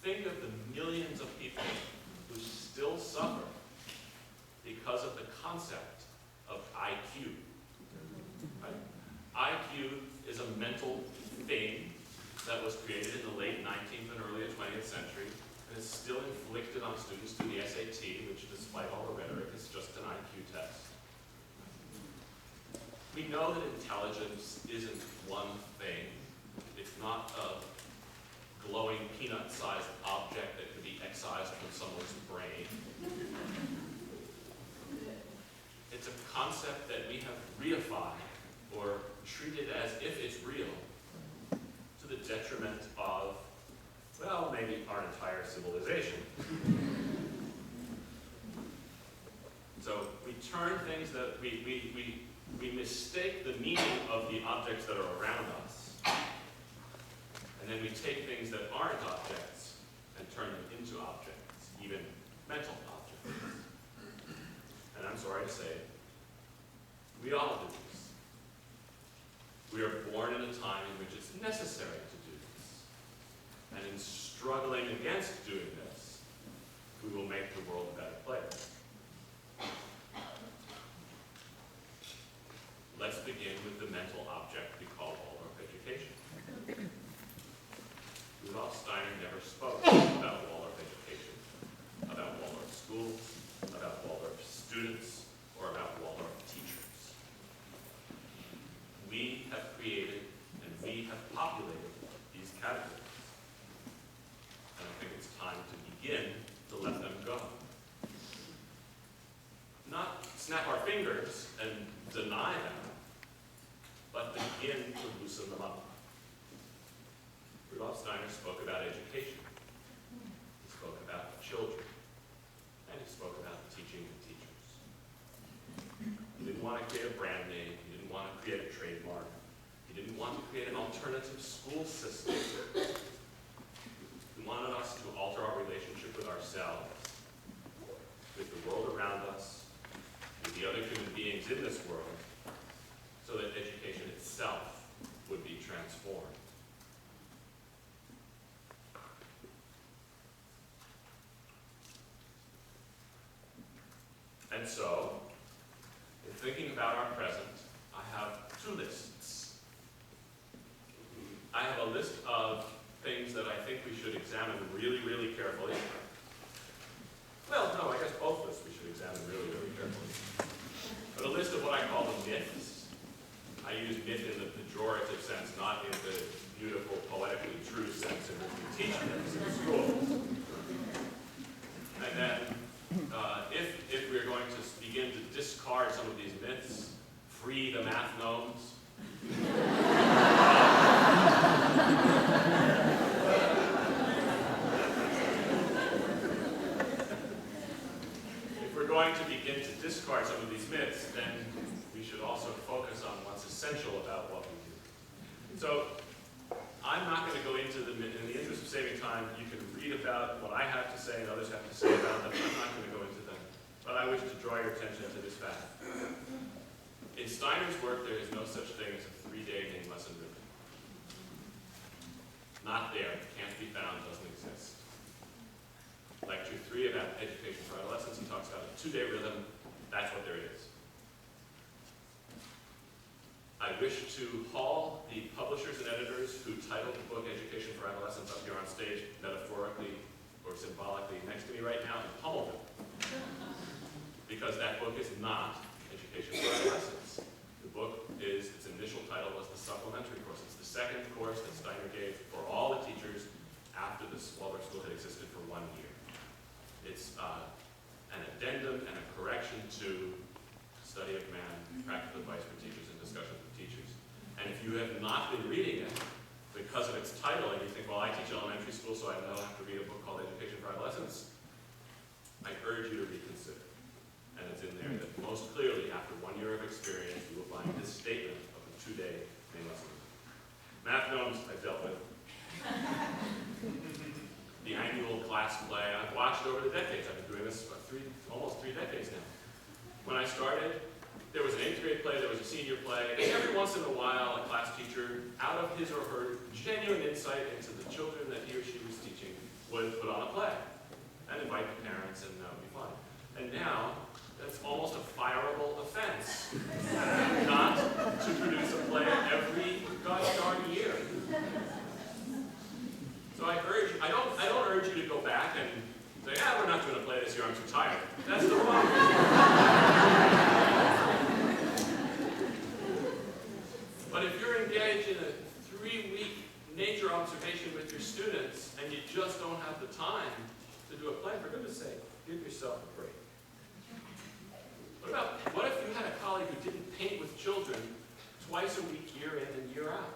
think of the millions of people who still suffer because of the concept of IQ. Right? IQ is a mental thing that was created in the late 19th and early 20th century and is still inflicted on students through the SAT, which despite all the rhetoric is just an IQ test. We know that intelligence isn't one thing. It's not a glowing peanut-sized object that could be excised from someone's brain. It's a concept that we have reified or treated as if it's real to the detriment of, well, maybe our entire civilization. So we turn things that we mistake the meaning of the objects that are around us, and then we take things that aren't objects and turn them into objects, even mental objects. And I'm sorry to say, we all do this. We are born in a time in which it's necessary to do this. And in struggling against doing this, we will make the world a better place. Let's begin with the mental object we call Waldorf education. Rudolf Steiner never spoke about Waldorf education, about Waldorf schools, about Waldorf students, or about Waldorf teachers. We have created and we have populated these categories. And I think it's time to begin to let them go. Not snap our fingers and deny them, but begin to loosen them up. Rudolf Steiner spoke about education. He spoke about children. And he spoke about teaching the teachers. He didn't want to create a brand name. He didn't want to create a trademark. He didn't want to create an alternative school system. He wanted us to alter our relationship with ourselves, with the world around us, with the other human beings in this world, so that education itself would be transformed. And so, in thinking about our present, I have two lists. I have a list of things that I think we should examine really, really carefully. Well, no, I guess both lists we should examine really, really carefully. But a list of what I call the myths. I use myth in the pejorative sense, not in the beautiful, poetically true sense in which we teach myths in school. And then, if we're going to begin to discard some of these myths, free the math gnomes, if we're going to begin to discard some of these myths, then we should also focus on what's essential about what we do. So, I'm not going to go into them. In the interest of saving time, you can read about what I have to say and others have to say about them. I'm not going to go into them. But I wish to draw your attention to this fact. In Steiner's work, there is no such thing as a 3-day name lesson rhythm. Not there. Can't be found. Doesn't exist. Lecture 3 about education for adolescents, he talks about a 2-day rhythm. That's what there is. I wish to haul the publishers and editors who titled the book Education for Adolescents up here on stage, metaphorically or symbolically, next to me right now, and pummel them. Because that book is not Education for Adolescents. The book is, its initial title was the supplementary course. It's the second course that Steiner gave for all the teachers after this Waldorf school had existed for 1 year. It's an addendum and a correction to Study of Man, Practical Advice for Teachers and Discussions with Teachers. And if you have not been reading it because of its title and you think, well, I teach elementary school, so I know I have to read a book called Education for Adolescents, I urge you to reconsider. And it's in there that most clearly, after 1 year of experience, you will find this statement of the 2-day name lesson. Math gnomes, I've dealt with. The annual class play, I've watched over the decades. I've been doing this for almost 3 decades now. When I started, there was an 8th grade play, there was a senior play, and every once in a while, a class teacher, out of his or her genuine insight into the children that he or she was teaching, would put on a play and invite the parents, and that would be fun. And now, that's almost a fireable offense not to produce a play every gosh darn year. So I don't urge you to go back and say, we're not doing a play this year, I'm too tired. That's the wrong But if you're engaged in a 3-week nature observation with your students and you just don't have the time to do a play, for goodness sake, give yourself a break. What if you had a colleague who didn't paint with children twice a week, year in and year out?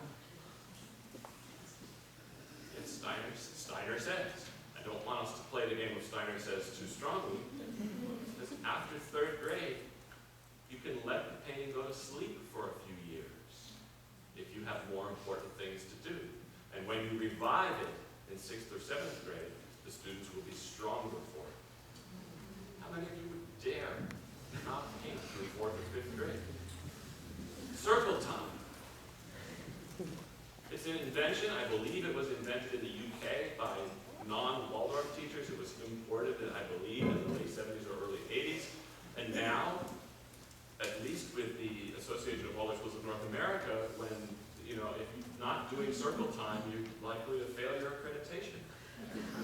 And Steiner says, I don't want us to play the game of Steiner says too strongly, because after 3rd grade, you can let the painting go to sleep for a few years if you have more important things to do. And when you revive it in 6th or 7th grade, the students will be stronger for it. How many of you would dare not paint through 4th or 5th grade? Circle time. It's an invention. I believe it was invented in the UK by non-Waldorf teachers. It was imported, I believe, in the late 70s or early 80s. And now, at least with the Association of Waldorf Schools of North America, when, if you're not doing circle time, you're likely to fail your accreditation.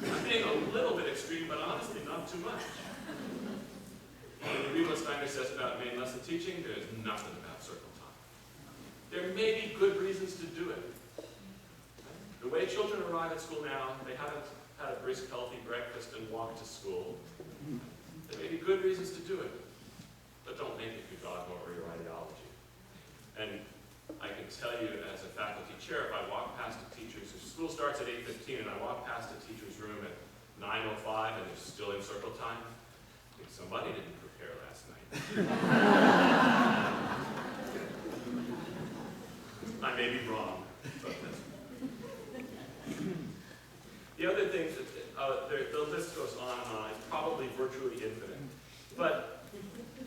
I'm being a little bit extreme, but honestly, not too much. When you read what Steiner says about main lesson teaching, there's nothing about circle time. There may be good reasons to do it. The way children arrive at school now, they haven't had a brisk, healthy breakfast and walk to school. There may be good reasons to do it, but don't make it your dogma or your ideology. And I can tell you as a faculty chair, if I walk past a teacher's, if school starts at 8:15 and I walk past a teacher's room at 9:05 and they're still in circle time, I think somebody didn't prepare last night. I may be wrong, but that's the other things, the list goes on and on. It's probably virtually infinite. But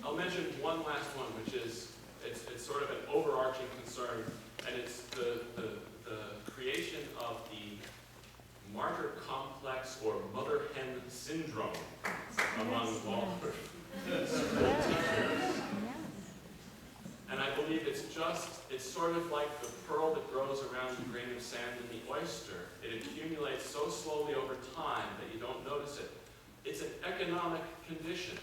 I'll mention one last one, which is, it's sort of an overarching concern, and it's the creation of the martyr complex or mother hen syndrome among Waldorf school teachers. And I believe it's sort of like the pearl that grows around the grain of sand in the oyster. It accumulates so slowly over time that you don't notice it. It's an economic condition.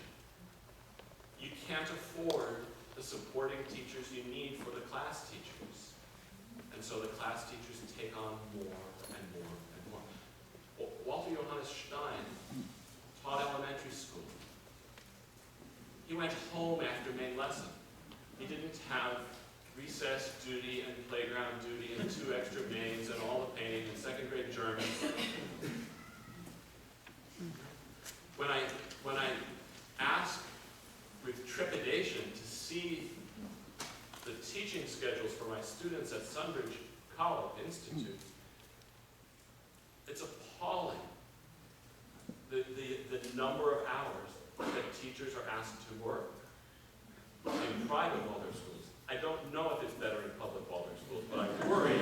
You can't afford the supporting teachers you need for the class teachers. And so the class teachers take on more and more and more. Walter Johannes Stein taught elementary school. He went home after main lesson. He didn't have recess duty and playground duty and 2 extra mains and all the painting and 2nd grade German. When I asked with trepidation to see the teaching schedules for my students at Sunbridge College Institute, it's appalling the number of hours that teachers are asked to work in private Waldorf schools. I don't know if it's better in public Waldorf schools, but I worry